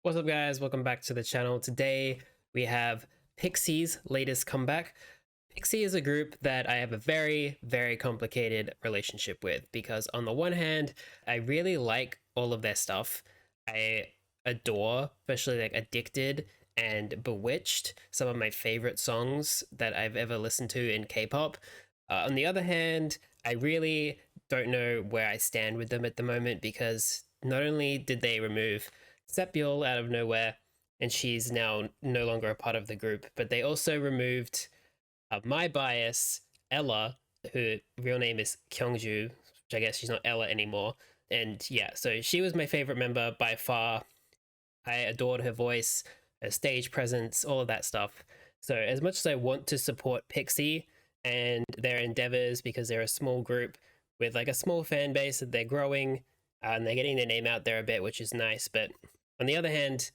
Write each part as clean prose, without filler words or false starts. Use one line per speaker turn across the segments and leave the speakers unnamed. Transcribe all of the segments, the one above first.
What's up guys, welcome back to the channel. Today we have PIXY's latest comeback. PIXY is a group that I have a very complicated relationship with because on the one hand, I really like all of their stuff. I adore, especially like Addicted and Bewitched, some of my favorite songs that I've ever listened to in K-pop. On the other hand, I really don't know where I stand with them at the moment because not only did they remove Sepul out of nowhere, and she's now no longer a part of the group, but they also removed my bias, Ella, who real name is Kyungju, which I guess she's not Ella anymore. And yeah, so she was my favorite member by far. I adored her voice, her stage presence, all of that stuff. So as much as I want to support PIXY and their endeavors because they're a small group with like a small fan base that they're growing, and they're getting their name out there a bit, which is nice, but on the other hand,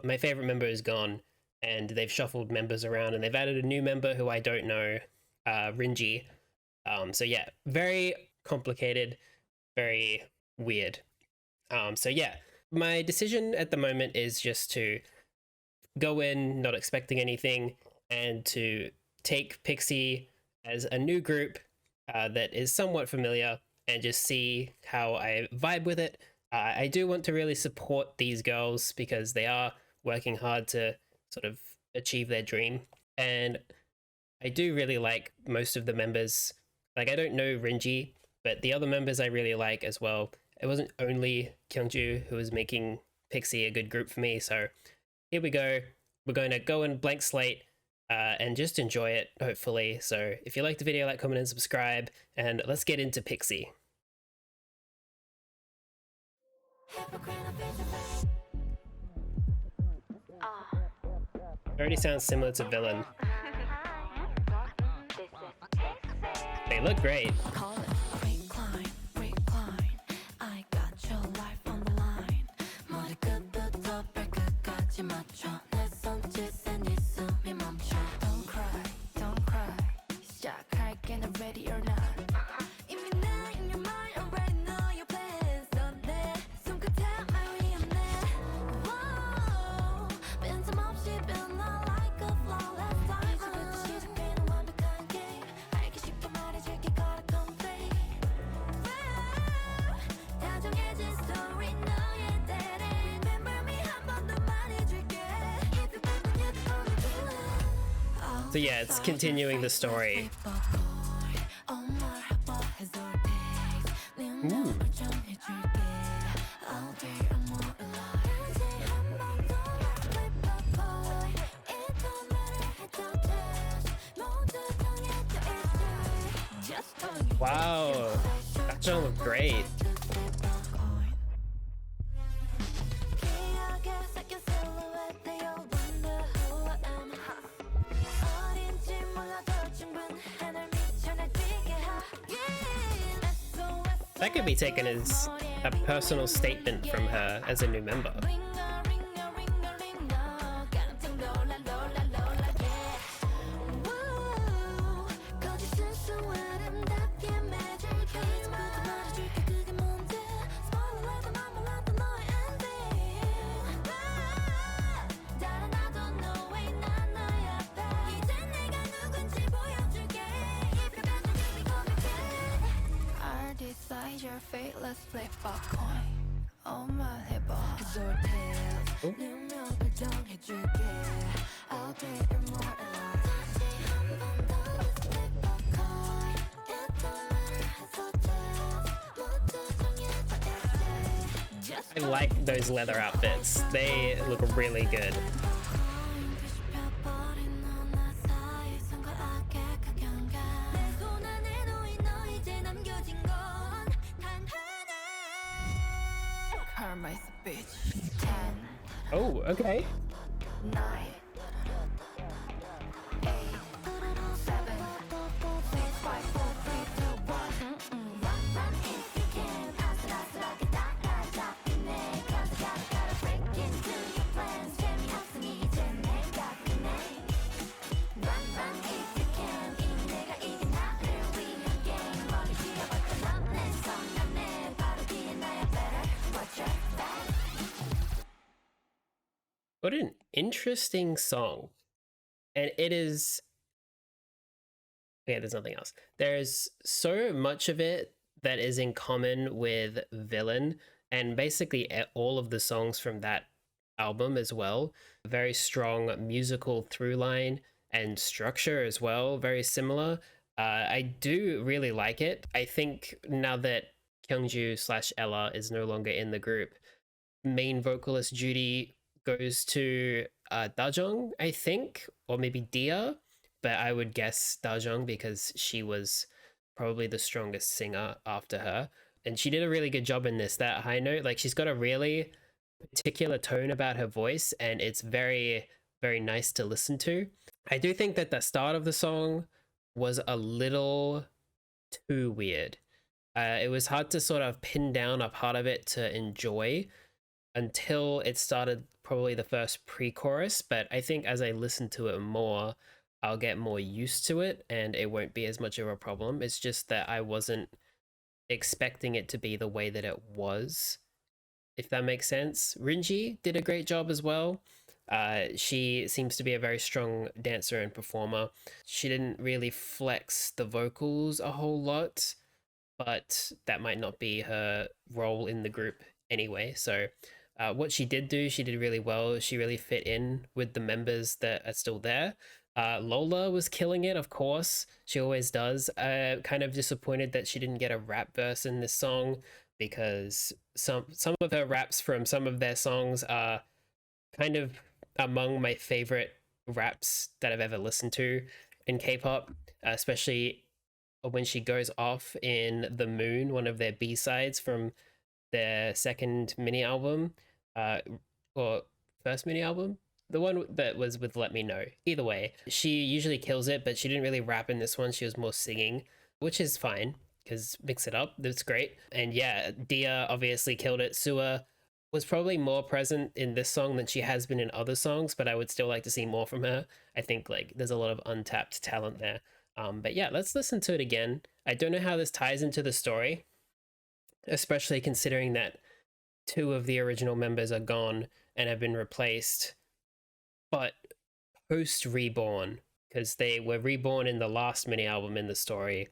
my favorite member is gone, and they've shuffled members around, and they've added a new member who I don't know, Rinji. So yeah, very complicated, very weird. So yeah, my decision at the moment is just to go in not expecting anything and to take PIXY as a new group that is somewhat familiar and just see how I vibe with it. I do want to really support these girls because they are working hard to sort of achieve their dream. And I do really like most of the members. Like, I don't know Rinji, but the other members I really like as well. It wasn't only Kyungju who was making PIXY a good group for me. So here we go. We're going to go in blank slate and just enjoy it, hopefully. So if you liked the video, like, comment, and subscribe. And let's get into PIXY. Already sounds similar to Villain. They look great. So yeah, it's continuing the story. Ooh. Wow, that song looked great. That could be taken as a personal statement from her as a new member.
Your fate, let's flip a coin. Oh my 해봐. I'll be immortalized.
I like those leather outfits. They look really good.
Karma is a bitch. 10.
Oh, okay.
9.
What an interesting song. And it is. Okay, there's nothing else. There's so much of it that is in common with Villain, and basically all of the songs from that album as well. Very strong musical through line and structure as well, very similar. I do really like it. I think now that Kyungju slash Ella is no longer in the group, main vocalist duty goes to Dajong, I think, or maybe Dia, but I would guess Dajong because she was probably the strongest singer after her. And she did a really good job in this. That high note, like she's got a really particular tone about her voice, and it's very, very nice to listen to. I do think that the start of the song was a little too weird. It was hard to sort of pin down a part of it to enjoy until it started, probably the first pre-chorus, but I think as I listen to it more, I'll get more used to it and it won't be as much of a problem. It's just that I wasn't expecting it to be the way that it was, if that makes sense. Rinji did a great job as well. She seems to be a very strong dancer and performer. She didn't really flex the vocals a whole lot, but that might not be her role in the group anyway. So what she did do, she did really well. She really fit in with the members that are still there. Lola was killing it, of course. She always does. Kind of disappointed that she didn't get a rap verse in this song, because some of her raps from some of their songs are kind of among my favorite raps that I've ever listened to in K-pop, especially when she goes off in The Moon, one of their B-sides from their second mini album, or first mini album, the one that was with Let Me Know. Either way, she usually kills it, but she didn't really rap in this one. She was more singing, which is fine because mix it up. That's great. And yeah, Dia obviously killed it. Sua was probably more present in this song than she has been in other songs, but I would still like to see more from her. I think like there's a lot of untapped talent there. But yeah, let's listen to it again. I don't know how this ties into the story, especially considering that two of the original members are gone and have been replaced, but post Reborn, because they were reborn in the last mini album in the story.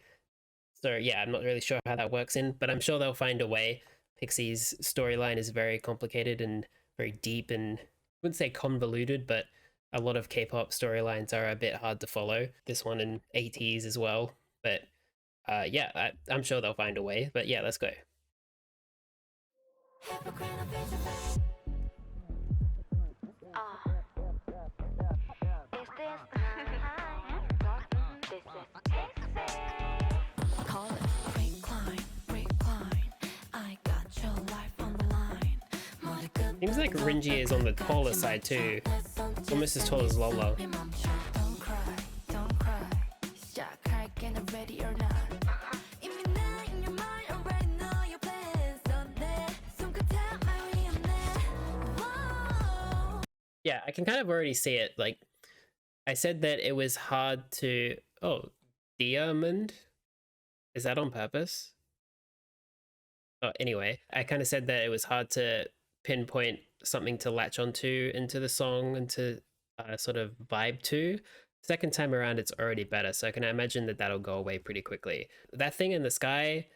So yeah, I'm not really sure how that works in, but I'm sure they'll find a way. PIXY's storyline is very complicated and very deep, and I wouldn't say convoluted, but a lot of K-pop storylines are a bit hard to follow. This one in ATEEZ as well. But yeah, I'm sure they'll find a way. But yeah, let's go. Seems like Rinji is on the taller side too. Almost as tall as Lola. Yeah, I can kind of already see it. Like, I said that it was hard to... Oh, Diamond? Is that on purpose? Oh, anyway, I kind of said that it was hard to pinpoint something to latch onto into the song and to sort of vibe to. Second time around, it's already better, so I can imagine that that'll go away pretty quickly. That thing in the sky,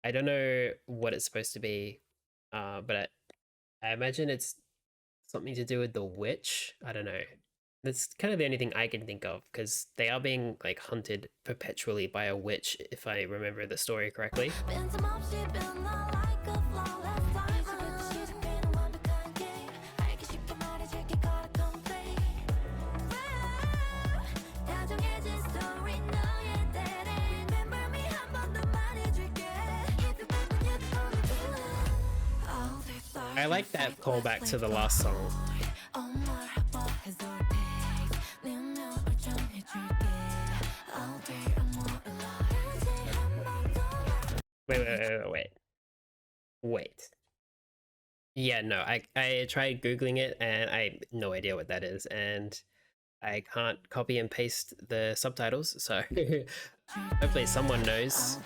I don't know what it's supposed to be, but I imagine it's something to do with the witch. I don't know. That's kind of the only thing I can think of, because they are being like hunted perpetually by a witch, if I remember the story correctly. I like that callback to the last song. Wait. Yeah, no, I tried Googling it and I have no idea what that is, and I can't copy and paste the subtitles, so hopefully someone knows.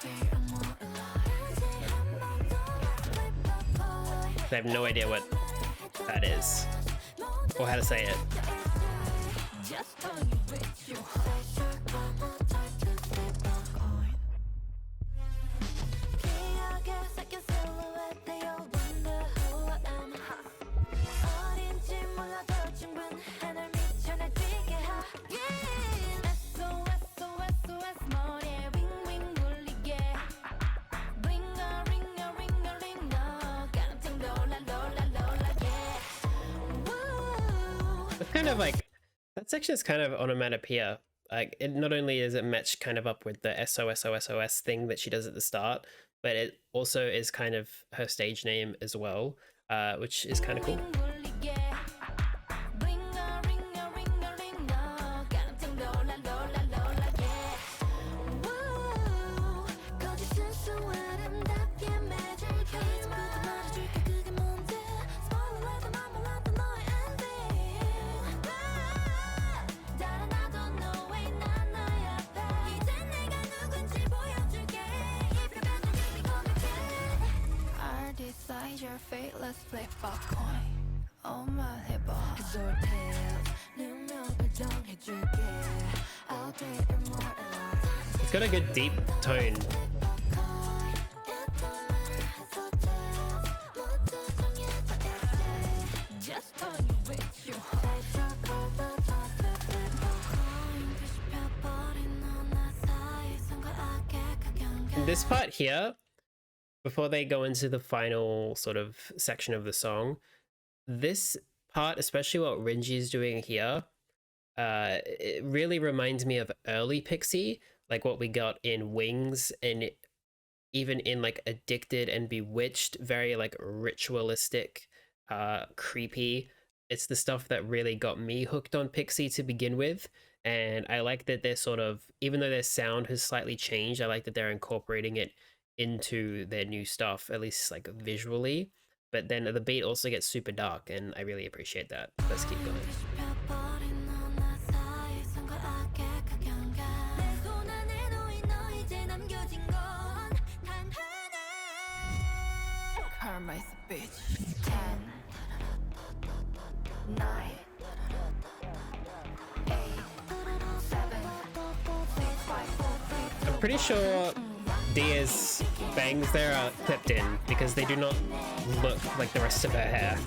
I have no idea what that is. or how to say it. It's kind of like, that section is kind of onomatopoeia. Like, it not only does it match kind of up with the SOS thing that she does at the start, but it also is kind of her stage name as well, which is kind of cool.
Your fate, let's flip a coin. Oh my 해봐.
It's got a good deep tone. This part here, before they go into the final sort of section of the song, this part, especially what Renji is doing here, it really reminds me of early PIXY, like what we got in Wings, and even in like Addicted and Bewitched, very like ritualistic, creepy. It's the stuff that really got me hooked on PIXY to begin with. And I like that they're sort of, even though their sound has slightly changed, I like that they're incorporating it into their new stuff, at least like visually. But then the beat also gets super dark, and I really appreciate that. Let's keep going.
Karma is a bitch. 10, 9, 8, 7, 6, 5, 4, 3, 2,
I'm pretty sure Dia's bangs there are clipped in because they do not look like the rest of her hair.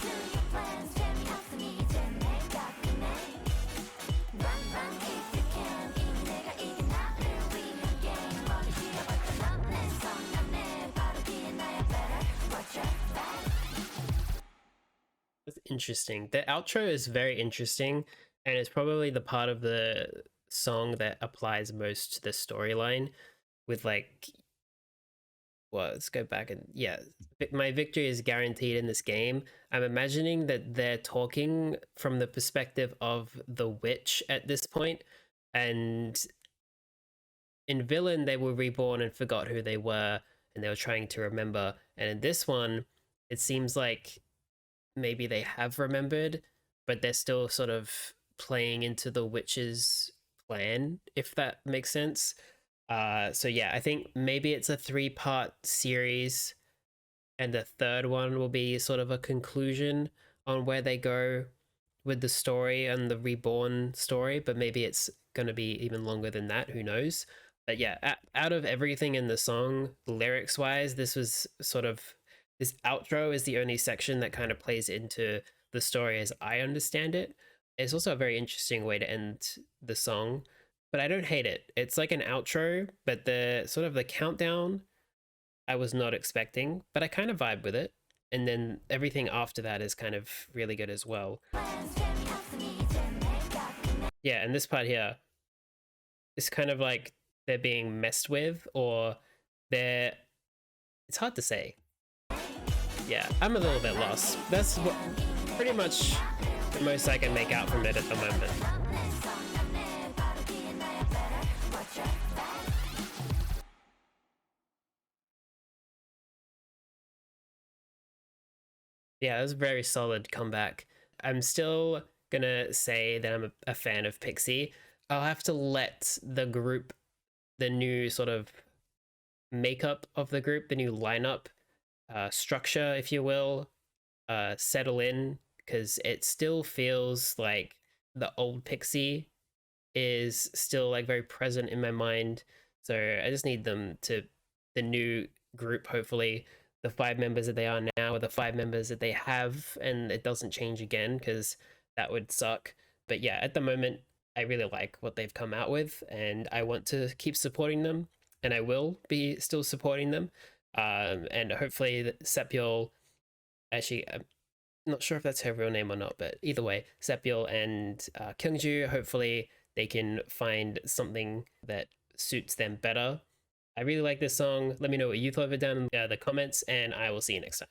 That's interesting. The outro is very interesting, and it's probably the part of the song that applies most to the storyline, with like, well, let's go back and yeah, my victory is guaranteed in this game. I'm imagining that they're talking from the perspective of the witch at this point, and in Villain they were reborn and forgot who they were, and they were trying to remember, and in this one it seems like maybe they have remembered, but they're still sort of playing into the witch's plan, if that makes sense. So yeah, I think maybe it's a 3-part series, and the third one will be sort of a conclusion on where they go with the story and the reborn story, but maybe it's going to be even longer than that, who knows. But yeah, out of everything in the song, lyrics wise, this was sort of, this outro is the only section that kind of plays into the story as I understand it. It's also a very interesting way to end the song, but I don't hate it. It's like an outro, but the sort of the countdown I was not expecting, but I kind of vibe with it. And then everything after that is kind of really good as well. Yeah, and this part here is kind of like they're being messed with, or they're, it's hard to say. Yeah, I'm a little bit lost. That's what, pretty much the most I can make out from it at the moment. Yeah, it was a very solid comeback. I'm still gonna say that I'm a fan of PIXY. I'll have to let the group, the new sort of makeup of the group, the new lineup, structure, if you will, settle in because it still feels like the old Pixie is still like very present in my mind. So I just need them to, the new group, hopefully the 5 members that they are now are the 5 members that they have, and it doesn't change again because that would suck. But yeah, at the moment, I really like what they've come out with, and I want to keep supporting them, and I will be still supporting them. And hopefully, Sepul, actually, I'm not sure if that's her real name or not, but either way, Sepul and Kyungju, hopefully they can find something that suits them better. I really like this song. Let me know what you thought of it down in the comments, and I will see you next time.